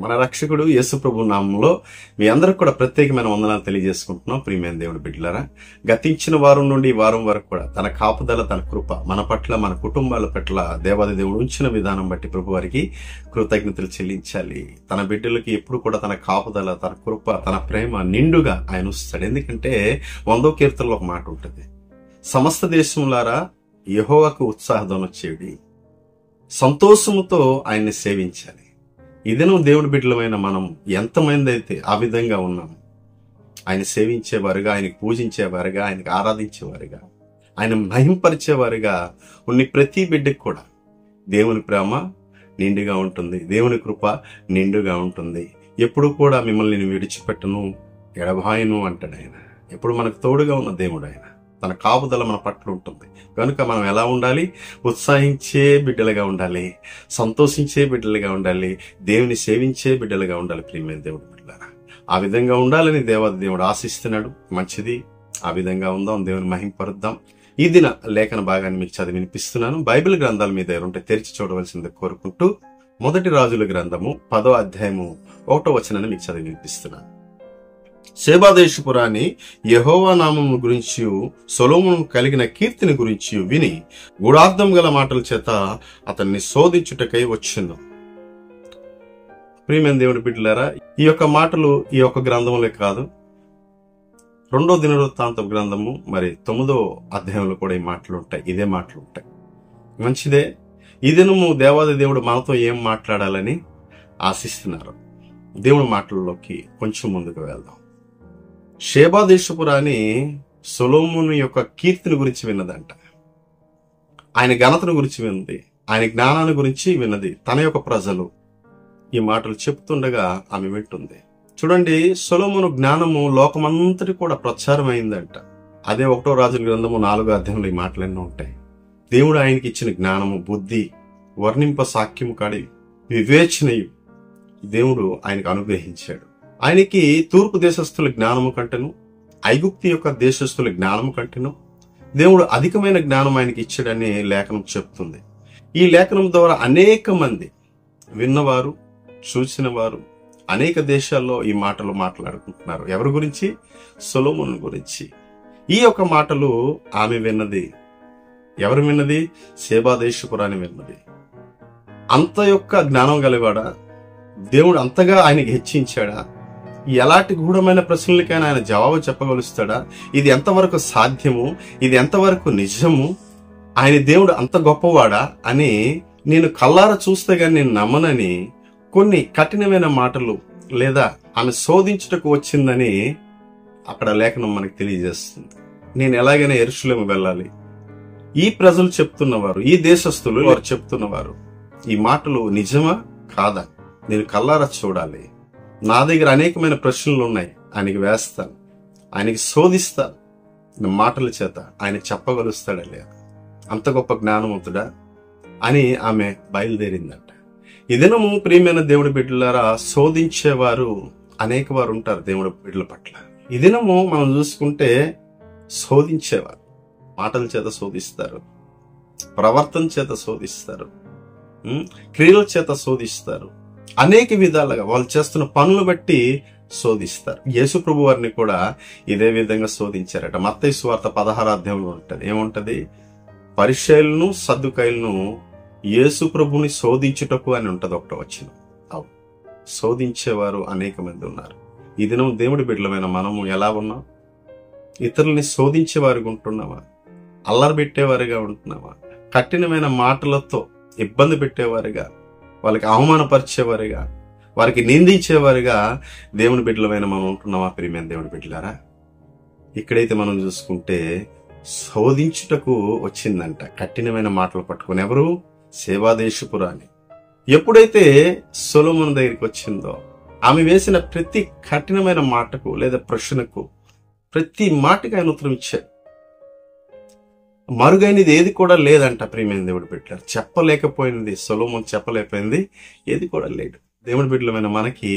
మన రక్షకుడు యేసు ప్రభు నామంలో మీ అందరికి కూడా ప్రత్యేకమైన వందనాలు తెలియజేసుకుంటున్నాం. ప్రియమైన దేవుని బిడ్డలారా, గతించిన వారం నుండి ఈ వారం వరకు కూడా తన కాపుదల, తన కృప మన పట్ల, మన కుటుంబాల పట్ల దేవాది దేవుడు ఉంచిన విధానం బట్టి ప్రభు వారికి కృతజ్ఞతలు చెల్లించాలి. తన బిడ్డలకి ఎప్పుడు కూడా తన కాపుదల, తన కృప, తన ప్రేమ నిండుగా ఆయన ఉంచుతాడు. ఎందుకంటే 100వ కీర్తనలో ఒక మాట ఉంటుంది, సమస్త దేశములారా యెహోవాకు ఉత్సాహధ్వనులు చేయుడి, సంతోషముతో ఆయన్ని సేవించాలి. ఇదేనో దేవుడి బిడ్డలమైన మనం ఎంతమంది అయితే ఆ విధంగా ఉన్నాము, ఆయన సేవించేవారుగా, ఆయనకు పూజించేవారుగా, ఆయనకు ఆరాధించేవారుగా, ఆయన మహింపరిచేవారుగా ఉన్న ప్రతి బిడ్డకు కూడా దేవుని ప్రేమ నిండుగా ఉంటుంది, దేవుని కృప నిండుగా ఉంటుంది. ఎప్పుడు కూడా మిమ్మల్ని నేను విడిచిపెట్టను, ఎడబాయను అంటాడు ఆయన. ఎప్పుడు మనకు తోడుగా ఉన్న దేవుడు ఆయన. తన కాపుదల మన పట్ల ఉంటుంది కనుక మనం ఎలా ఉండాలి? ఉత్సాహించే బిడ్డలుగా ఉండాలి, సంతోషించే బిడ్డలుగా ఉండాలి, దేవుని సేవించే బిడ్డలుగా ఉండాలి. ప్రియమైన దేవుడు బిడ్డలారా, ఆ విధంగా ఉండాలని దేవాది దేవుడు ఆశిస్తున్నాడు. మంచిది, ఆ విధంగా ఉందాం, దేవుని మహింపరుద్దాం. ఈ దిన లేఖన భాగాన్ని మీకు చదివి వినిపిస్తున్నాను. బైబిల్ గ్రంథాలు మీ దగ్గర ఉంటే తెరిచి చూడవలసింది కోరుకుంటూ 1 రాజుల గ్రంథము 10వ అధ్యాయము 1వ వచనాన్ని మీకు చదివి వినిపిస్తున్నాను. సేబాదేశపురాన్ని యెహోవా నామము గురించి, సొలొమోను కలిగిన కీర్తిని గురించి విని గూఢార్థం గల మాటల చేత అతన్ని శోధించుటకై వచ్చింది. ప్రియమైన దేవుని బిడ్డలారా, ఈ యొక్క మాటలు ఈ యొక్క గ్రంథంలో కాదు, 2వ దినవృత్తాంత గ్రంథము మరి 9వ అధ్యాయంలో కూడా ఈ మాటలు ఉంటాయి, ఇదే మాటలు ఉంటాయి. మంచిదే. ఈ దినము దేవాది దేవుడు మనతో ఏం మాట్లాడాలని ఆశిస్తున్నారు. దేవుని మాటల్లోకి కొంచెం ముందుకు వెళ్దాం. షేబాదేశపురాని సొలొమోను యొక్క కీర్తిని గురించి విన్నదంట, ఆయన ఘనతను గురించి విన్నది, ఆయన జ్ఞానాన్ని గురించి విన్నది. తన యొక్క ప్రజలు ఈ మాటలు చెప్తుండగా ఆమె వింటుంది. చూడండి, సొలొమోను జ్ఞానము లోకమంతటి కూడా ప్రచారం అయిందంట. అదే 1వ రాజుల గ్రంథము 4వ అధ్యాయంలో ఈ మాటలు ఎన్నో ఉంటాయి. దేవుడు ఆయనకి ఇచ్చిన జ్ఞానము, బుద్ధి, వర్ణింప సాక్యము కాడి వివేచనయు దేవుడు ఆయనకు అనుగ్రహించాడు. ఆయనకి తూర్పు దేశస్థుల జ్ఞానము కంటేను, ఐగుప్తు యొక్క దేశస్థుల జ్ఞానము కంటేను దేవుడు అధికమైన జ్ఞానం ఆయనకి ఇచ్చాడని లేఖనం చెప్తుంది. ఈ లేఖనం ద్వారా అనేక మంది విన్నవారు, చూసిన వారు అనేక దేశాల్లో ఈ మాటలు మాట్లాడుకుంటున్నారు. ఎవరి గురించి? సొలొమోను గురించి. ఈ యొక్క మాటలు ఆమె విన్నది. ఎవరు విన్నది? సేబాదేశపురాన్ని విన్నది. అంత యొక్క జ్ఞానం గలవాడా? దేవుడు అంతగా ఆయనకి హెచ్చించాడా? ఎలాంటి గూఢమైన ప్రశ్నలకైనా ఆయన జవాబు చెప్పగలుస్తాడా? ఇది ఎంతవరకు సాధ్యము? ఇది ఎంతవరకు నిజము? ఆయన దేవుడు అంత గొప్పవాడా అని నేను కల్లారా చూస్తే గాని నేను నమ్మనని కొన్ని కఠినమైన మాటలు, లేదా ఆమె శోధించుటకు వచ్చిందని అక్కడ లేఖనం మనకు తెలియజేస్తుంది. నేను ఎలాగైనా యెరూషలేము వెళ్ళాలి. ఈ ప్రజలు చెప్తున్నవారు, ఈ దేశస్థులు వారు చెప్తున్నవారు, ఈ మాటలు నిజమా కాదా నేను కల్లారా చూడాలి. నా దగ్గర అనేకమైన ప్రశ్నలు ఉన్నాయి, ఆయనకి వేస్తాను, ఆయనకి శోధిస్తాను. నా మాటల చేత ఆయన చెప్పగలుస్తాడా లేదా? అంత గొప్ప జ్ఞానవంతుడా అని ఆమె బయలుదేరిందంట. ఇదినము ప్రియమైన దేవుడి బిడ్డలారా, శోధించేవారు అనేక వారు ఉంటారు దేవుడి బిడ్డల పట్ల. ఇదినము మనం చూసుకుంటే శోధించేవారు మాటల చేత శోధిస్తారు, ప్రవర్తన చేత శోధిస్తారు, క్రియల చేత శోధిస్తారు, అనేక విధాలుగా వాళ్ళు చేస్తున్న పనులు బట్టి శోధిస్తారు. యేసు ప్రభు వారిని కూడా ఇదే విధంగా శోధించారట. మత్తయి సువార్త 16వ అధ్యాయంలో ఉంటది. ఏముంటది? పరిసయ్యులను సద్దుకాయులను యేసు ప్రభుని శోధించుటకు అని ఉంటది 1వ వచనం. అవును, శోధించేవారు అనేక మంది ఉన్నారు. ఈ దినం దేవుడి బిడ్డలమైన మనము ఎలా ఉన్నాం? ఇతరుల్ని శోధించేవారుగా ఉంటున్నామా? అల్లరి పెట్టేవారుగా ఉంటున్నామా? కఠినమైన మాటలతో ఇబ్బంది పెట్టేవారుగా, వాళ్ళకి అవమానపరిచేవారుగా, వారికి నిందించేవారుగా దేవుని బిడ్డలమైన మనం ఉంటున్నామా? ప్రియమైన దేవుని బిడ్డలారా, ఇక్కడైతే మనం చూసుకుంటే శోధించుటకు వచ్చిందంట, కఠినమైన మాటలు పట్టుకుని. ఎవరు? సేబాదేశపురాని. ఎప్పుడైతే సొలొమోను దగ్గరికి వచ్చిందో, ఆమె వేసిన ప్రతి కఠినమైన మాటకు లేదా ప్రశ్నకు, ప్రతి మాటకి ఆయన ఉత్తరం ఇచ్చాడు. మరుగైనది ఏది కూడా లేదంట. ప్రియమైన దేవుడి బిడ్డలారా, చెప్పలేకపోయింది సొలొమోను, చెప్పలేకపోయింది ఏది కూడా లేదు. దేవుడి బిడ్డలమైన మనకి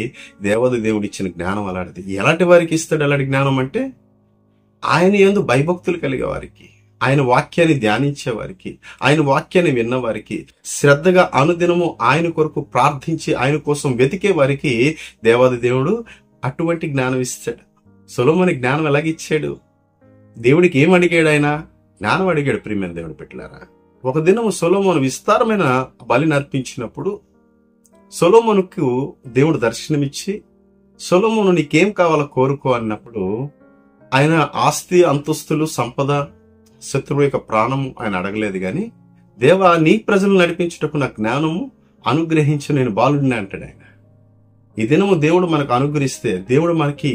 దేవాది దేవుడు ఇచ్చిన జ్ఞానం అలాంటిది. ఎలాంటి వారికి ఇస్తాడు అలాంటి జ్ఞానం అంటే, ఆయన యందు భయభక్తులు కలిగే వారికి, ఆయన వాక్యాన్ని ధ్యానించే వారికి, ఆయన వాక్యాన్ని విన్నవారికి, శ్రద్ధగా అనుదినము ఆయన కొరకు ప్రార్థించి ఆయన కోసం వెతికే వారికి దేవాది దేవుడు అటువంటి జ్ఞానం ఇస్తాడు. సొలొమోను జ్ఞానం ఎలాగిచ్చాడు? దేవుడికి ఏం అడిగాడు? ఆయన జ్ఞానం అడిగాడు. ప్రియమైన దేవుని బిడ్డలారా, ఒక దినము సొలొమోను విస్తారమైన బలిని అర్పించినప్పుడు సొలొమోనుకు దేవుడు దర్శనమిచ్చి, సొలొమోను నీకేం కావాలో కోరుకో అన్నప్పుడు ఆయన ఆస్తి, అంతస్తులు, సంపద, శత్రువు యొక్క ప్రాణము ఆయన అడగలేదు. గాని దేవా, నీ ప్రజలు నడిపించుటకు నా జ్ఞానము అనుగ్రహించి నేను బాలుడిని అంటాడు ఆయన. ఈ దినము దేవుడు మనకు అనుగ్రహిస్తే, దేవుడు మనకి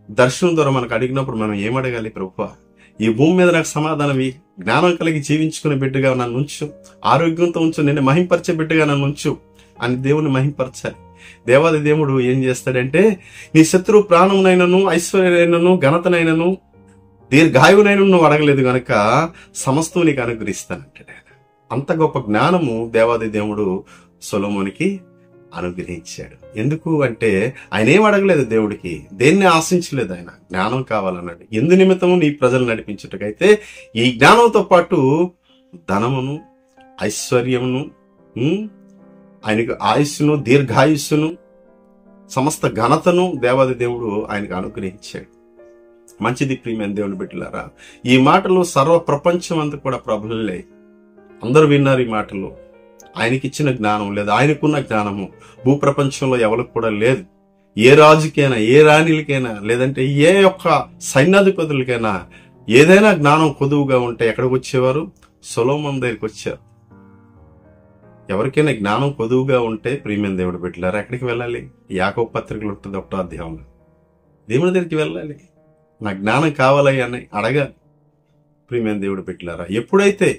దర్శనం ద్వారా మనకు అడిగినప్పుడు మనం ఏం అడగాలి? ప్రభువా, ఈ భూమి మీద నాకు సమాధానమి, జ్ఞానం కలిగి జీవించుకునే బిడ్డగా నన్ను ఉంచు, ఆరోగ్యంతో ఉంచు, నేను మహింపరిచే బిడ్డగా నన్ను ఉంచు అని దేవుని మహింపరచాలి. దేవాది దేవుడు ఏం చేస్తాడంటే, నీ శత్రువు ప్రాణమునైనను, ఐశ్వర్యనైనను, ఘనతనైనను, దీర్ఘాయువునైనా నువ్వు అడగలేదు గనక సమస్తం నీకు అనుగ్రహిస్తానంటాడు ఆయన. అంత గొప్ప జ్ఞానము దేవాది దేవుడు సొలొమోనుకి అనుగ్రహించాడు. ఎందుకు అంటే ఆయన ఏం అడగలేదు, దేవుడికి దేన్ని ఆశించలేదు, ఆయన జ్ఞానం కావాలన్నాడు. ఎందు నిమిత్తము నీ ప్రజలు నడిపించుటకైతే ఈ జ్ఞానంతో పాటు ధనమును, ఐశ్వర్యమును, ఆయనకు ఆయుస్సును, దీర్ఘాయుస్సును, సమస్త ఘనతను దేవాది దేవుడు ఆయనకు అనుగ్రహించాడు. మంచిది ప్రియమైన దేవుని బిడ్డలారా, ఈ మాటలు సర్వ ప్రపంచం అంతా కూడా ప్రబలలే, అందరూ విన్నారు ఈ మాటలు. ఆయనకిచ్చిన జ్ఞానం లేదా ఆయనకున్న జ్ఞానము భూప్రపంచంలో ఎవరికి కూడా లేదు. ఏ రాజుకైనా, ఏ రాణిలకైనా, లేదంటే ఏ యొక్క సైన్యాధిపతులకైనా ఏదైనా జ్ఞానం కొదువుగా ఉంటే ఎక్కడికి వచ్చేవారు? సొలొమోను దగ్గరికి వచ్చారు. ఎవరికైనా జ్ఞానం కొదువుగా ఉంటే ప్రియమైన దేవుడు బిడ్డలారా ఎక్కడికి వెళ్ళాలి? యాకోబు పత్రికలు ఉంటుంది 1వ అధ్యాయంలో. దేవుని దగ్గరికి వెళ్ళాలి, నా జ్ఞానం కావాలి అని అడగాలి. ప్రియమైన దేవుడు బిడ్డలారా, ఎప్పుడైతే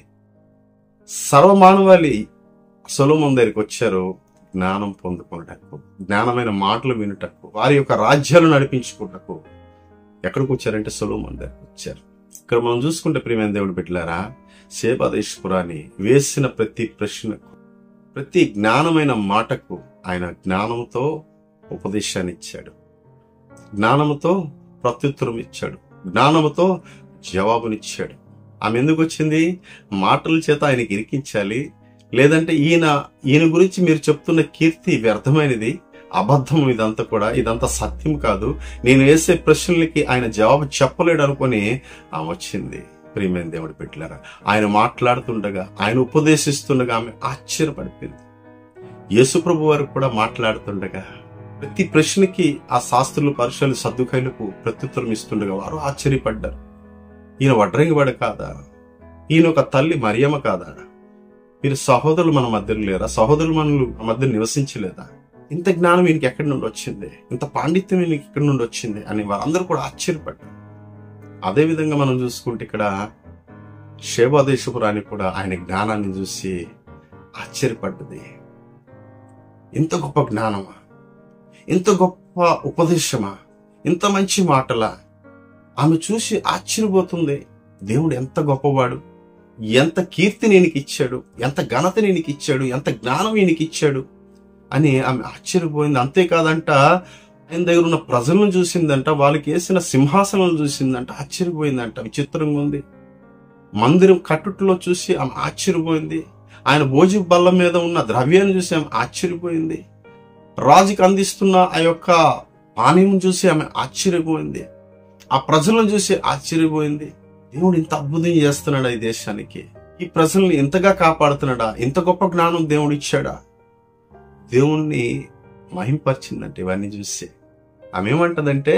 సర్వమానవాళి సొలొమోను దగ్గరికి వచ్చారో జ్ఞానం పొందుకున్నటకు, జ్ఞానమైన మాటలు వినుటకు, వారి యొక్క రాజ్యాలు నడిపించుకుంటకు ఎక్కడికి వచ్చారంటే సొలొమోను దగ్గరికి వచ్చారు. ఇక్కడ మనం చూసుకుంటే ప్రియమైన దేవుడు బిడ్డలారా, శేబాదేశ్పురాన్ని వేసిన ప్రతి ప్రశ్నకు, ప్రతి జ్ఞానమైన మాటకు ఆయన జ్ఞానంతో ఉపదేశాన్ని ఇచ్చాడు, జ్ఞానంతో ప్రత్యుత్తరం ఇచ్చాడు, జ్ఞానంతో జవాబునిచ్చాడు. ఆమె ఎందుకు వచ్చింది? మాటల చేత ఆయనకి ఇరికించాలి, లేదంటే ఈయన గురించి మీరు చెప్తున్న కీర్తి వ్యర్థమైనది, అబద్ధం, ఇదంతా సత్యం కాదు, నేను వేసే ప్రశ్నలకి ఆయన జవాబు చెప్పలేడు అనుకుని ఆమె వచ్చింది. ప్రియమైన దేవుడి బిడ్డలారా, ఆయన మాట్లాడుతుండగా, ఆయన ఉపదేశిస్తుండగా ఆమె ఆశ్చర్యపడిపోయింది. యేసు ప్రభు వారు కూడా మాట్లాడుతుండగా ప్రతి ప్రశ్నకి ఆ శాస్త్రులు, పరిశీలు, సద్దుకైలకు ప్రత్యుత్తరం ఇస్తుండగా వారు ఆశ్చర్యపడ్డారు. ఈయన వడ్రంగివాడు కాదా? ఈయన ఒక తల్లి మరియమ్మ కాదా? వీరు సహోదరులు మన మధ్యలో లేరా? సహోదరులు మన మధ్య నివసించలేదా? ఇంత జ్ఞానం ఈయనకి ఎక్కడి నుండి వచ్చింది? ఇంత పాండిత్యం ఈయనకి ఎక్కడి నుండి వచ్చింది అని వారందరూ కూడా ఆశ్చర్యపడ్డారు. అదేవిధంగా మనం చూసుకుంటే ఇక్కడ శేబాదేశపురాణి కూడా ఆయన జ్ఞానాన్ని చూసి ఆశ్చర్యపడ్డది. ఇంత గొప్ప జ్ఞానమా, ఇంత గొప్ప ఉపదేశమా, ఇంత మంచి మాటలా? ఆమె చూసి ఆశ్చర్యపోతుంది. దేవుడు ఎంత గొప్పవాడు, ఎంత కీర్తిని ఈయనకి ఇచ్చాడు, ఎంత ఘనతని ఈయనకి ఇచ్చాడు, ఎంత జ్ఞానం ఈయనకి ఇచ్చాడు అని ఆమె ఆశ్చర్యపోయింది. అంతేకాదంట, ఆయన దగ్గర ఉన్న ప్రజలను చూసిందంట, వాళ్ళకి వేసిన సింహాసనాలను చూసిందంట, ఆశ్చర్యపోయిందంట. విచిత్రంగా ఉంది. మందిరం కట్టుట్లో చూసి ఆమె ఆశ్చర్యపోయింది. ఆయన భోజన బల్ల మీద ఉన్న ద్రవ్యాన్ని చూసి ఆమె ఆశ్చర్యపోయింది. రాజుకి అందిస్తున్న ఆ యొక్క పానీయం చూసి ఆమె ఆశ్చర్యపోయింది. ఆ ప్రజలను చూసి ఆశ్చర్యపోయింది. దేవుడు ఇంత అద్భుతం చేస్తున్నాడా ఈ దేశానికి? ఈ ప్రజల్ని ఇంతగా కాపాడుతున్నాడా? ఇంత గొప్ప జ్ఞానం దేవుడు ఇచ్చాడా? దేవుణ్ణి మహింపరిచిందంటే ఇవన్నీ చూసి ఆమె ఏమంటదంటే,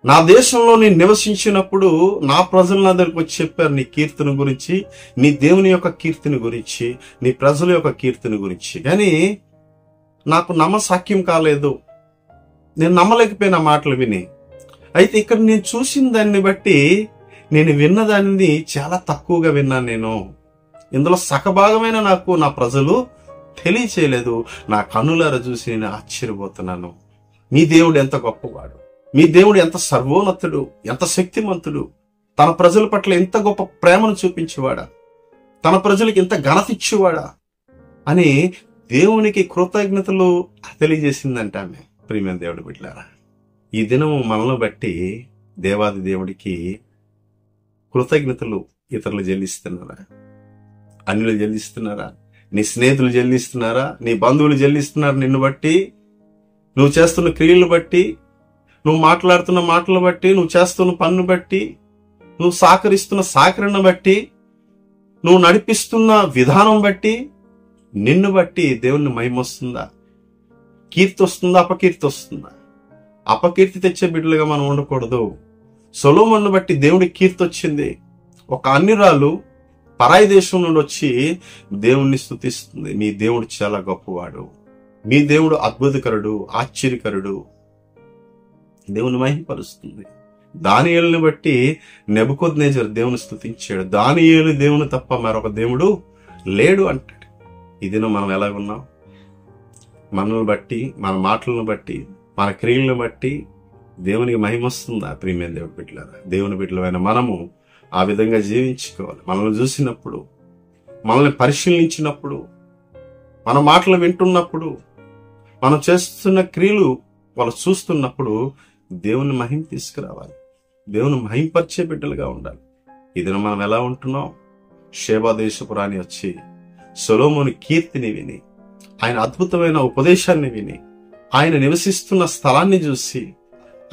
నా దేశంలో నేను నివసించినప్పుడు నా ప్రజలు నా దగ్గరకు వచ్చి చెప్పారు నీ కీర్తిని గురించి, నీ దేవుని యొక్క కీర్తిని గురించి, నీ ప్రజల యొక్క కీర్తిని గురించి. కానీ నాకు నమ్మసాక్యం కాలేదు, నేను నమ్మలేకపోయిన మాటలు విని. అయితే ఇక్కడ నేను చూసిన దాన్ని బట్టి నేను విన్నదాన్ని చాలా తక్కువగా విన్నాను. నేను ఇందులో సగభాగమైన నాకు నా ప్రజలు తెలియచేయలేదు. నా కన్నులారా చూసి నేను ఆశ్చర్యపోతున్నాను. మీ దేవుడు ఎంత గొప్పవాడు, మీ దేవుడు ఎంత సర్వోన్నతుడు, ఎంత శక్తిమంతుడు, తన ప్రజల పట్ల ఎంత గొప్ప ప్రేమను చూపించేవాడా, తన ప్రజలకి ఎంత ఘనత ఇచ్చేవాడా అని దేవునికి కృతజ్ఞతలు తెలియజేసిందంట ఆమె. ప్రియమైన దేవుడి బిడ్డలారా, ఈ దినం మనల్ని బట్టి దేవాది దేవుడికి కృతజ్ఞతలు ఇతరులు చెల్లిస్తున్నారా? అన్యులు చెల్లిస్తున్నారా? నీ స్నేహితులు చెల్లిస్తున్నారా? నీ బంధువులు చెల్లిస్తున్నారా? నిన్ను బట్టి, నువ్వు చేస్తున్న క్రియలను బట్టి, నువ్వు మాట్లాడుతున్న మాటలను బట్టి, నువ్వు చేస్తున్న పనులు బట్టి, నువ్వు సహకరిస్తున్న సహకరణ బట్టి, నువ్వు నడిపిస్తున్న విధానం బట్టి, నిన్ను బట్టి దేవుని మహిమ వస్తుందా? కీర్తి వస్తుందా? అపకీర్తి వస్తుందా? అపకీర్తి తెచ్చే బిడ్డలుగా మనం ఉండకూడదు. సొలొమోనును బట్టి దేవుడికి కీర్తి వచ్చింది. ఒక అన్యురాలు పరాయి దేశం నుండి వచ్చి దేవుణ్ణి స్తుతిస్తుంది. మీ దేవుడు చాలా గొప్పవాడు, మీ దేవుడు అద్భుతకరుడు, ఆశ్చర్యకరుడు, దేవుని మహిమపరుస్తుంది. దానియేలుని బట్టి నెబుకద్నెజరు దేవుని స్తుతించాడు. దానియేలు దేవుని తప్ప మరొక దేవుడు లేడు అంటాడు. ఇది మనం ఎలాగున్నాం? మనల్ని బట్టి, మన మాటలను బట్టి, మన క్రియలను బట్టి దేవునికి మహిమ వస్తుందా? ప్రియమైన దేవుని బిడ్డలారా, దేవుని బిడ్డలమైన మనము ఆ విధంగా జీవించుకోవాలి. మనల్ని చూసినప్పుడు, మనల్ని పరిశీలించినప్పుడు, మన మాటలు వింటున్నప్పుడు, మనం చేస్తున్న క్రియలు వాళ్ళు చూస్తున్నప్పుడు దేవుని మహిమ తీసుకురావాలి. దేవుని మహిమపరిచే బిడ్డలుగా ఉండాలి. ఇది మనం ఎలా ఉంటున్నాం? షేబా దేశపు రాణి వచ్చి సొలొమోను కీర్తిని విని, ఆయన అద్భుతమైన ఉపదేశాన్ని విని, ఆయన నివసిస్తున్న స్థలాన్ని చూసి,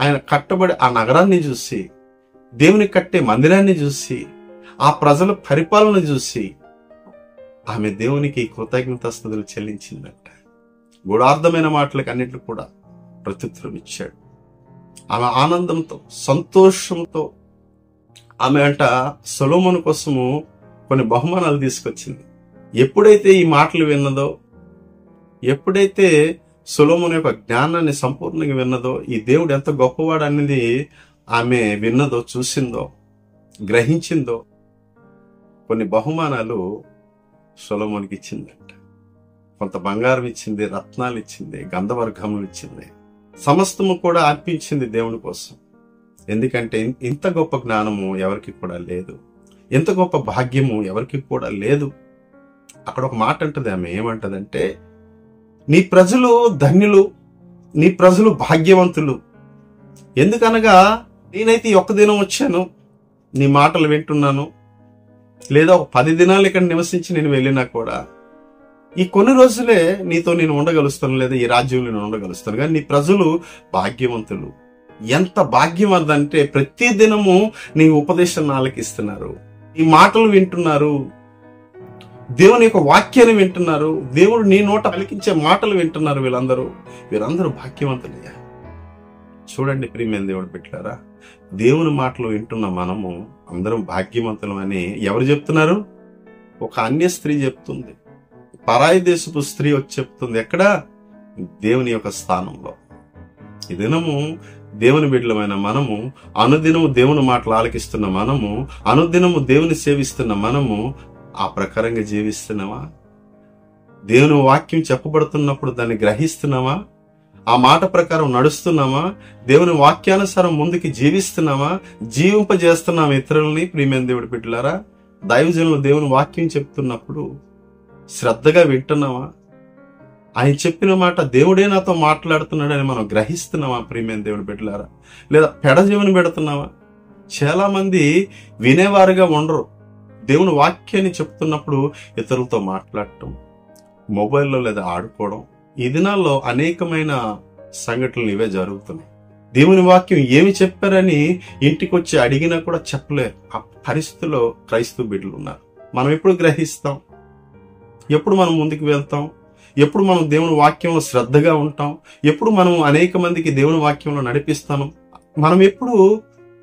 ఆయన కట్టబడి ఆ నగరాన్ని చూసి, దేవుని కట్టే మందిరాన్ని చూసి, ఆ ప్రజల పరిపాలన చూసి ఆమె దేవునికి కృతజ్ఞతాస్తుతులు చెల్లించిందంట. గూఢార్థమైన మాటలకు అన్నిటికీ కూడా ప్రత్యుత్తరం ఇచ్చాడు. ఆమె ఆనందంతో, సంతోషంతో ఆమె సొలొమోను కోసము కొన్ని బహుమానాలు తీసుకొచ్చింది. ఎప్పుడైతే ఈ మాటలు విన్నదో, ఎప్పుడైతే సొలొమోను యొక్క జ్ఞానాన్ని సంపూర్ణంగా విన్నదో, ఈ దేవుడు ఎంత గొప్పవాడు అనేది ఆమె విన్నదో, చూసిందో, గ్రహించిందో, కొన్ని బహుమానాలు సొలొమోనుకి ఇచ్చిందంట. కొంత బంగారం ఇచ్చింది, రత్నాలు ఇచ్చింది, గంధవర్గములు ఇచ్చింది, సమస్తము కూడా అర్పించింది దేవుని కోసం. ఎందుకంటే ఇంత గొప్ప జ్ఞానము ఎవరికి కూడా లేదు, ఇంత గొప్ప భాగ్యము ఎవరికి కూడా లేదు. అక్కడ ఒక మాట అంటది ఆమె, ఏమంటదంటే, నీ ప్రజలు ధన్యులు, నీ ప్రజలు భాగ్యవంతులు. ఎందుకనగా నేనైతే ఈ ఒక్క దినం వచ్చాను, నీ మాటలు వింటున్నాను, లేదా ఒక 10 దినాలు ఇక్కడ నివసించి నేను వెళ్ళినా కూడా ఈ కొన్ని రోజులే నీతో నేను ఉండగలుస్తాను, లేదా ఈ రాజ్యంలో నేను ఉండగలుస్తాను. కానీ నీ ప్రజలు భాగ్యవంతులు. ఎంత భాగ్యం అదంటే ప్రతి దినము నీ ఉపదేశాన్ని ఆలకిస్తున్నారు, నీ మాటలు వింటున్నారు, దేవుని యొక్క వాక్యాన్ని వింటున్నారు, దేవుడు నీ నోట పలికించే మాటలు వింటున్నారు. వీరందరూ భాగ్యవంతులయ్యా. చూడండి ప్రియమైన దేవుడు బిడ్డలారా, దేవుని మాటలు వింటున్న మనము అందరం భాగ్యవంతులం అని ఎవరు చెప్తున్నారు? ఒక అన్య స్త్రీ చెప్తుంది, పరాయి దేశపు స్త్రీ వచ్చి చెప్తుంది. ఎక్కడ? దేవుని యొక్క స్థానంలో. ఈ దినము దేవుని బిడ్డలమైన మనము, అనుదినము దేవుని మాటలు ఆలకిస్తున్న మనము, అనుదినము దేవుని సేవిస్తున్న మనము ఆ ప్రకారంగా జీవిస్తున్నామా? దేవుని వాక్యం చెప్పబడుతున్నప్పుడు దాన్ని గ్రహిస్తున్నామా? ఆ మాట ప్రకారం నడుస్తున్నామా? దేవుని వాక్యానుసారం ముందుకి జీవిస్తున్నామా? జీవింపజేస్తున్నామా ఇతరులని? ప్రియమైన దేవుడి బిడ్డలారా, దైవజనులు దేవుని వాక్యం చెప్తున్నప్పుడు శ్రద్ధగా వింటున్నామా? ఆయన చెప్పిన మాట దేవుడే నాతో మాట్లాడుతున్నాడని మనం గ్రహిస్తున్నామా? ప్రియమైన దేవుని బిడ్డలారా, లేదా పెడజీవని పెడుతున్నామా? చాలా మంది వినేవారుగా ఉండరు. దేవుని వాక్యాన్ని చెప్తున్నప్పుడు ఇతరులతో మాట్లాడటం, మొబైల్లో లేదా ఆడుకోవడం, ఈ దినాల్లో అనేకమైన సంఘటనలు ఇవే జరుగుతున్నాయి. దేవుని వాక్యం ఏమి చెప్పారని ఇంటికి వచ్చి అడిగినా కూడా చెప్పలేరు. ఆ పరిస్థితిలో క్రైస్తవ బిడ్డలు ఉన్నారు. మనం ఎప్పుడు గ్రహిస్తాం? ఎప్పుడు మనం ముందుకు వెళ్తాం? ఎప్పుడు మనం దేవుని వాక్యంలో శ్రద్ధగా ఉంటాం? ఎప్పుడు మనం అనేక మందికి దేవుని వాక్యంలో నడిపిస్తాం? మనం ఎప్పుడు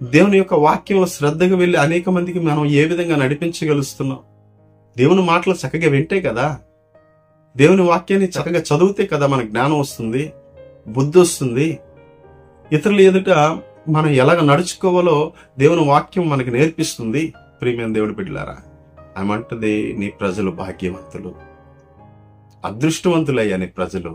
దేవుని యొక్క వాక్యంలో శ్రద్ధగా వెళ్ళి అనేక మందికి మనం ఏ విధంగా నడిపించగలుస్తున్నాం? దేవుని మాటలు చక్కగా వింటే కదా, దేవుని వాక్యాన్ని చక్కగా చదివితే కదా మన జ్ఞానం వస్తుంది, బుద్ధి వస్తుంది. ఇతరుల ఎదుట మనం ఎలాగ నడుచుకోవాలో దేవుని వాక్యం మనకి నేర్పిస్తుంది. ప్రియమైన దేవుడి బిడ్డలారా, ఏమంటది? నీ ప్రజలు భాగ్యవంతులు, అదృష్టవంతులయ్యా నీ ప్రజలు,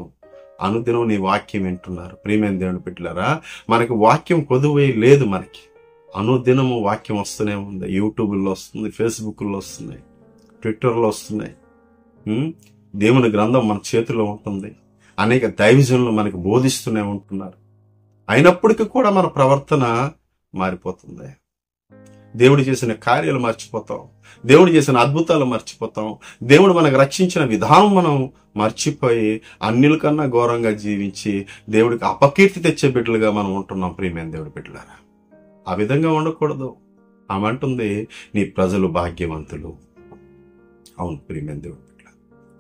అనుదినం నీ వాక్యం వింటున్నారు. ప్రియమైన దేవుని బిడ్డలారా, మనకి వాక్యం కొదువై లేదు. మనకి అనుదినము వాక్యం వస్తూనే ఉంది. యూట్యూబ్లో వస్తుంది, ఫేస్బుక్లో వస్తున్నాయి, ట్విట్టర్లో వస్తున్నాయి. దేవుని గ్రంథం మన చేతిలో ఉంటుంది. అనేక దైవజనులు మనకు బోధిస్తూనే ఉంటున్నారు. అయినప్పటికీ కూడా మన ప్రవర్తన మారిపోతుంది. దేవుడు చేసిన కార్యాలు మర్చిపోతాం, దేవుడు చేసిన అద్భుతాలు మర్చిపోతాం, దేవుడు మనకు రక్షించిన విధానం మనం మర్చిపోయి అన్యుల కన్నా ఘోరంగా జీవించి దేవుడికి అపకీర్తి తెచ్చే బిడ్డలుగా మనం ఉంటున్నాం. ప్రియమైన దేవుడి బిడ్డలారా, ఆ విధంగా ఉండకూడదు. ఆమె అంటుంది, నీ ప్రజలు భాగ్యవంతులు. అవును ప్రియమైన దేవుడి బిడ్డ,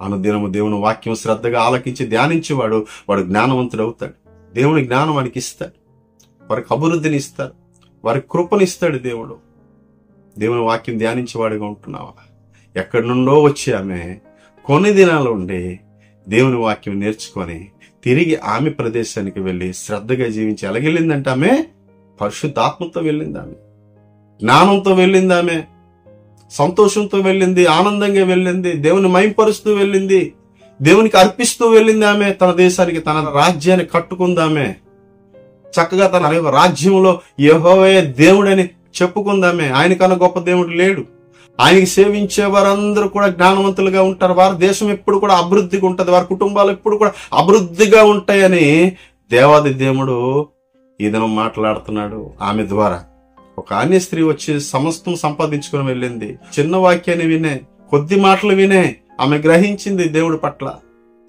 అనుదినము దేవుని వాక్యం శ్రద్ధగా ఆలకించి ధ్యానించేవాడు వాడు జ్ఞానవంతుడు అవుతాడు. దేవుని జ్ఞానం వాడికి ఇస్తాడు, వారికి అభివృద్ధిని ఇస్తాడు, వారికి కృపనిస్తాడు దేవుడు. దేవుని వాక్యం ధ్యానించేవాడిగా ఉంటున్నావా? ఎక్కడి నుండో వచ్చి ఆమె కొన్ని దినాలు ఉండి దేవుని వాక్యం నేర్చుకొని తిరిగి ఆమె ప్రదేశానికి వెళ్ళి శ్రద్ధగా జీవించి ఎలాగెళ్ళిందంటే ఆమె పరిశుద్ధాత్మతో వెళ్ళింది, ఆమె జ్ఞానంతో వెళ్ళింది, ఆమె సంతోషంతో వెళ్ళింది, ఆనందంగా వెళ్ళింది, దేవుని మహింపరుస్తూ వెళ్ళింది, దేవునికి అర్పిస్తూ వెళ్ళింది. ఆమె తన దేశానికి తన రాజ్యాన్ని కట్టుకుందామే, చక్కగా తన రాజ్యంలో యెహోవా దేవుడని చెప్పుకుందామే. ఆయనకన్నా గొప్ప దేవుడు లేడు. ఆయనకి సేవించే వారందరూ కూడా జ్ఞానవంతులుగా ఉంటారు. వారి దేశం ఎప్పుడు కూడా అభివృద్ధిగా ఉంటుంది, వారి కుటుంబాలు ఎప్పుడు కూడా అభివృద్ధిగా ఉంటాయని దేవాది దేవుడు ఈ దినం మాట్లాడుతున్నాడు. ఆమె ద్వారా ఒక అన్య స్త్రీ వచ్చి సమస్తం సంపాదించుకుని వెళ్ళింది. చిన్న వాక్యాన్ని వినే, కొద్ది మాటలు వినే ఆమె గ్రహించింది, దేవుడి పట్ల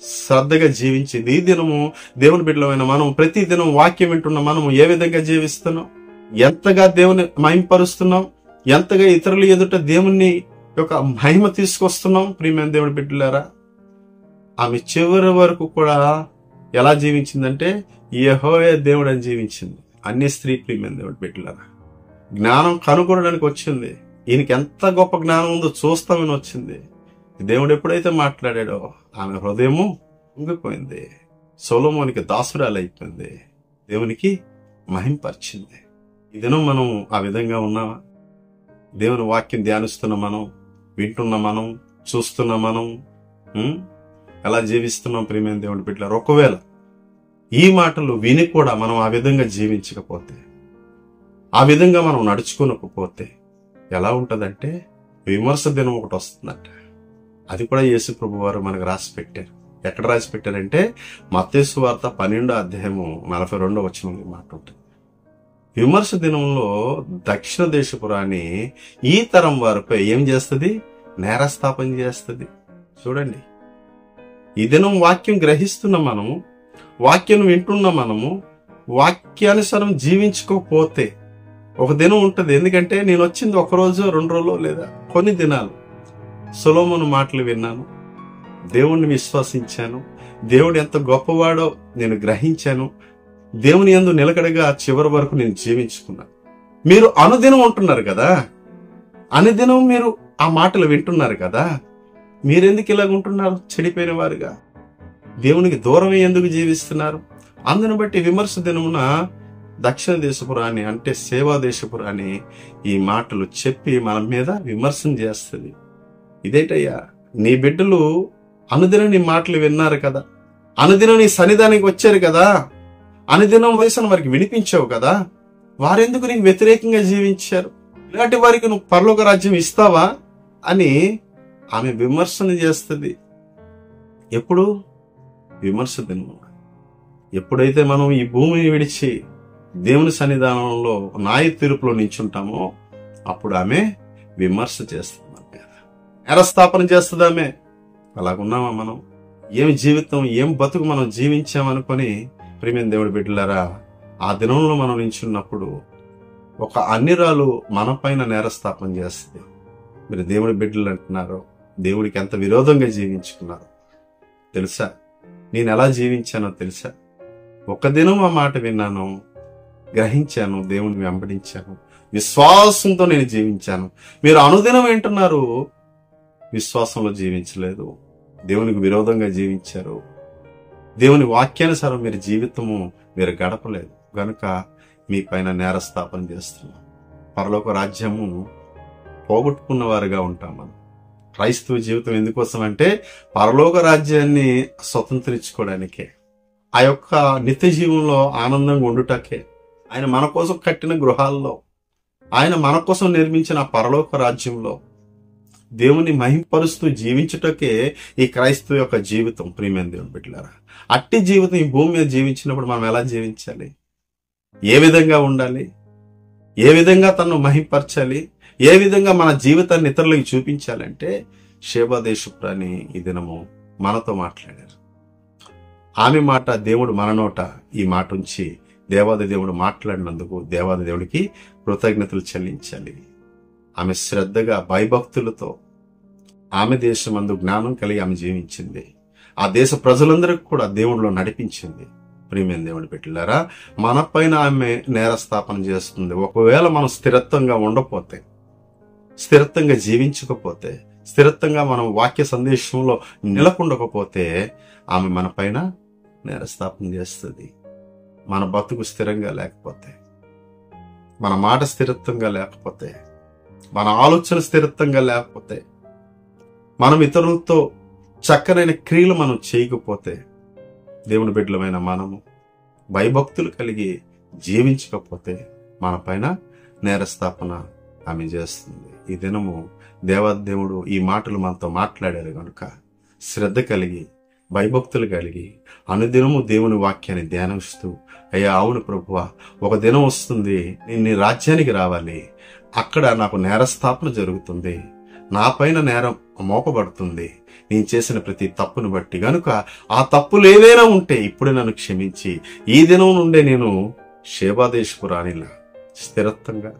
శ్రద్ధగా జీవించింది. ఈ దినము దేవుని బిడ్డలమైన మనం ప్రతి దినం వాక్యం వింటున్న మనము ఏ విధంగా జీవిస్తున్నాం, ఎంతగా దేవుని మహిమపరుస్తున్నాం, ఎంతగా ఇతరుల ఎదుట దేవుని యొక్క మహిమ తీసుకొస్తున్నాం. ప్రియమైన దేవుని బిడ్డలారా, ఆమె చివరి వరకు కూడా ఎలా జీవించిందంటే యెహోవా దేవుడు అని జీవించింది. అన్య స్త్రీ ప్రియమైన దేవుని బిడ్డలారా, జ్ఞానం కనుగొనడానికి వచ్చింది. ఈయనకి ఎంత గొప్ప జ్ఞానం ఉందో చూస్తామని వచ్చింది. దేవుడు ఎప్పుడైతే మాట్లాడాడో ఆమె హృదయము ఉంగిపోయింది, సొలొమోనుకి దాసురాలు అయిపోయింది, దేవునికి మహింపరిచింది. ఈ దినం మనం ఆ విధంగా ఉన్నామా? దేవుని వాక్యం ధ్యానిస్తున్న మనం, వింటున్న మనం, చూస్తున్న మనం ఎలా జీవిస్తున్నాం? ప్రియమైన దేవుని బిడ్డలారా, ఒకవేళ ఈ మాటలు విని కూడా మనం ఆ విధంగా జీవించకపోతే, ఆ విధంగా మనం నడుచుకోనకపోతే ఎలా ఉంటదంటే విమర్శ దినం ఒకటి వస్తుందంట. అది కూడా యేసు ప్రభు వారు మనకు రాసి పెట్టారు. ఎక్కడ రాసి పెట్టారంటే మత్తయి సువార్త 12వ అధ్యాయము 42వ వచనంలో మాట ఉంటుంది. విమర్శ దినంలో దక్షిణ దేశపు రాణి ఈ తరం వారిపై ఏం చేస్తుంది? నేరస్థాపన చేస్తుంది. చూడండి, ఈ దినం వాక్యం గ్రహిస్తున్న మనము, వాక్యం వింటున్న మనము, వాక్యానుసారం జీవించుకోకపోతే ఒక దినం ఉంటుంది. ఎందుకంటే నేను వచ్చింది ఒక రోజు, 2 రోజులు, లేదా కొన్ని దినాలు. సొలొమోను మాటలు విన్నాను, దేవుణ్ణి విశ్వసించాను, దేవుడు ఎంత గొప్పవాడో నేను గ్రహించాను, దేవుని యందు నిలకడగా చివరి వరకు నేను జీవించుకున్నాను. మీరు అనుదినం ఉంటున్నారు కదా, అనుదినం మీరు ఆ మాటలు వింటున్నారు కదా, మీరెందుకు ఇలాగ ఉంటున్నారు? చెడిపోయిన వారుగా దేవునికి దూరమే ఎందుకు జీవిస్తున్నారు? అందును బట్టి విమర్శ దినమున దక్షిణ దేశపు రాణి అంటే సేవా దేశపు రాణి ఈ మాటలు చెప్పి మన మీద విమర్శన చేస్తుంది. ఇదేంటయ్యా, నీ బిడ్డలు అనుదినం నీ మాటలు విన్నారు కదా, అనుదినం నీ సన్నిధానికి వచ్చారు కదా, అనుదినం వయసును వారికి వినిపించావు కదా, వారెందుకు నీకు వ్యతిరేకంగా జీవించారు? ఇలాంటి వారికి నువ్వు పరలోక రాజ్యం ఇస్తావా అని ఆమె విమర్శన చేస్తుంది. ఎప్పుడు? విమర్శ దినం. ఎప్పుడైతే మనం ఈ భూమిని విడిచి దేవుని సన్నిధానంలో న్యాయ తీర్పులో నించుంటామో అప్పుడు ఆమె విమర్శ చేస్తుంది, నేరస్థాపన చేస్తుంది ఆమె. అలాగున్నామా మనం? ఏం జీవితం, ఏం బతుకు మనం జీవించామనుకొని ప్రియమైన దేవుడి బిడ్డలారా, ఆ దినంలో మనం నించున్నప్పుడు ఒక అన్యురాలు మన పైన నేరస్థాపన చేస్తుంది. మీరు దేవుడి బిడ్డలు అంటున్నారు, దేవుడికి ఎంత విరోధంగా జీవించుకున్నారు తెలుసా? నేను ఎలా జీవించానో తెలుసా? ఒక దినం ఆ మాట విన్నాను, గ్రహించాను, దేవుని వెంబడించాను, విశ్వాసంతో నేను జీవించాను. మీరు అనుదినం వింటున్నారు, విశ్వాసంలో జీవించలేదు, దేవునికి విరోధంగా జీవించారు, దేవుని వాక్యానుసారం మీరు జీవితము మీరు గడపలేదు గనుక మీ పైన నేరస్థాపన చేస్తున్నాం. పరలోక రాజ్యము పోగొట్టుకున్న వారుగా ఉంటాం మనం. క్రైస్తవ జీవితం ఎందుకోసం అంటే పరలోక రాజ్యాన్ని స్వతంత్రించుకోవడానికే, ఆ యొక్క నిత్య జీవంలో ఆనందంగా ఉండుటకే, ఆయన మన కోసం కట్టిన గృహాల్లో, ఆయన మన కోసం నిర్మించిన పరలోక రాజ్యంలో దేవుని మహింపరుస్తూ జీవించుటకే ఈ క్రైస్తవ యొక్క జీవితం. ప్రియమైన దేవుని బిడ్డలారా, అట్టి జీవితం ఈ భూమి మీద జీవించినప్పుడు మనం ఎలా జీవించాలి? ఏ విధంగా ఉండాలి? ఏ విధంగా తనను మహింపరచాలి, ఏ విధంగా మన జీవితాన్ని ఇతరులకు చూపించాలంటే షేబా దేశపు రాణి ఈ దినము మనతో మాట్లాడారు. ఆమె మాట దేవుడు మన నోట ఈ మాట ఉంచి దేవాది దేవుడు మాట్లాడినందుకు దేవాది దేవుడికి కృతజ్ఞతలు చెల్లించాలి. ఆమె శ్రద్ధగా భయభక్తులతో ఆమె దేశమందు జ్ఞానం కలిగి ఆమె జీవించింది. ఆ దేశ ప్రజలందరికీ కూడా దేవుడిలో నడిపించింది. ప్రియమైన దేవుని బిడ్డలారా, మన పైన ఆమె నేరస్థాపన చేస్తుంది. ఒకవేళ మనం స్థిరత్వంగా ఉండకపోతే, స్థిరత్వంగా జీవించకపోతే, స్థిరత్వంగా మనం వాక్య సందేశంలో నిలకుండకపోతే ఆమె మన పైన నేరస్థాపన చేస్తుంది. మన బతుకు స్థిరంగా లేకపోతే, మన మాట స్థిరత్వంగా లేకపోతే, మన ఆలోచన స్థిరత్వంగా లేకపోతే, మనం ఇతరులతో చక్కనైన క్రియలు మనం చేయకపోతే, దేవుని బిడ్డలమైన మనము భయభక్తులు కలిగి జీవించకపోతే మన పైన నేరస్థాపన ఆమె చేస్తుంది. ఈ దినము దేవాదేవుడు ఈ మాటలు మనతో మాట్లాడారు కనుక శ్రద్ధ కలిగి భయభక్తులు కలిగి అనుదినము దేవుని వాక్యాన్ని ధ్యానిస్తూ, అయ్యా అవును ప్రభువా, ఒక దినం వస్తుంది నేను నీ రాజ్యానికి రావాలి, అక్కడ నాకు నేరస్థాపన జరుగుతుంది, నా పైన నేరం మోపబడుతుంది నేను చేసిన ప్రతి తప్పును బట్టి. గనుక ఆ తప్పులు ఏవైనా ఉంటే ఇప్పుడే నన్ను క్షమించి ఈ దినం నుండే నేను షేబా దేశపు రాణిలా స్థిరత్వంగా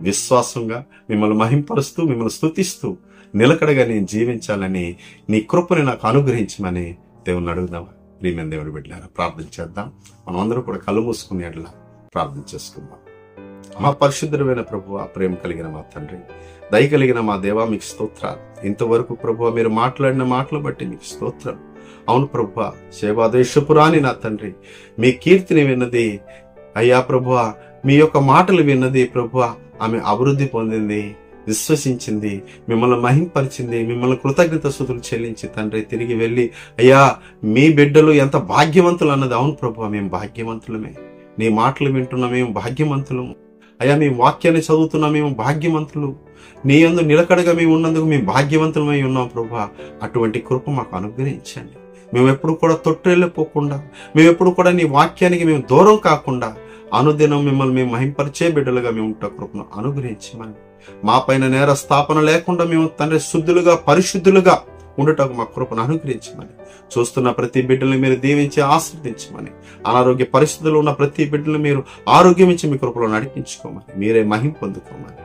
విశ్వాసంగా మిమ్మల్ని మహింపరుస్తూ మిమ్మల్ని స్తుతిస్తూ నిలకడగా నేను జీవించాలని నీ కృపని నాకు అనుగ్రహించమని దేవుని అడుగుదాం. ప్రియమైన దేవుడి బిడ్డలారా, ప్రార్థన చేద్దాం. మనం అందరూ కూడా కళ్ళు మూసుకునే అట్లా ప్రార్థన చేసుకుందాం. మా పరిశుద్ధమైన ప్రభువా, ప్రేమ కలిగిన మా తండ్రి, దయ కలిగిన మా దేవా, మీకు స్తోత్రాలు. ఇంతవరకు ప్రభువా మీరు మాట్లాడిన మాటలు బట్టి మీకు స్తోత్రం. అవును ప్రభువా, షేబా దేశపు రాణి నా తండ్రి మీ కీర్తిని విన్నది అయ్యా ప్రభువా, మీ యొక్క మాటలు విన్నది ప్రభువా, ఆమె అభివృద్ధి పొందింది, విశ్వసించింది, మిమ్మల్ని మహింపరిచింది, మిమ్మల్ని కృతజ్ఞత స్తుతులు చెల్లించి తండ్రి తిరిగి వెళ్ళి అయ్యా మీ బిడ్డలు ఎంత భాగ్యవంతులు అన్నది. అవును ప్రభువా, మేము భాగ్యవంతులమే, నీ మాటలు వింటున్నా మేము భాగ్యవంతులము అయ్యా, మేము వాక్యాన్ని చదువుతున్నా మేము భాగ్యవంతులు, నీ యందు నిలకడగా మేము ఉన్నందుకు మేము భాగ్యవంతులమై ఉన్నాం ప్రభువా. అటువంటి కృప మాకు అనుగ్రహించండి. మేము ఎప్పుడు కూడా తొట్టెళ్ళిపోకుండా, మేము ఎప్పుడు కూడా నీ వాక్యానికి మేము దూరం కాకుండా అనుదినం మిమ్మల్ని మేము మహింపరిచే బిడ్డలుగా మేము ఉంటా కృపను అనుగ్రహించమని, మా పైన నేర స్థాపన లేకుండా మేము తండ్రి శుద్ధులుగా పరిశుద్ధులుగా ఉండటకు మా కృపను అనుగ్రహించమని, చూస్తున్న ప్రతి బిడ్డల్ని మీరు దీవించి ఆశీర్వదించమని, అనారోగ్య పరిస్థితుల్లో ఉన్న ప్రతి బిడ్డలు మీరు ఆరోగ్యం ఇచ్చి మీ కృపలో నడిపించుకోమని, మీరే మహిమ పొందుకోమని,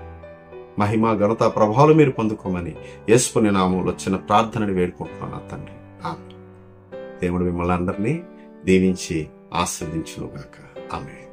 మహిమ ఘనత ప్రభావాలు మీరు పొందుకోమని యేసుని నామములో చిన్న ప్రార్థనని వేడుకుంటున్నాను తండ్రి. ఆమేన్. దేవుడు మిమ్మల్ని అందరినీ దీవించి ఆశీర్వదించును గాక. ఆమేన్.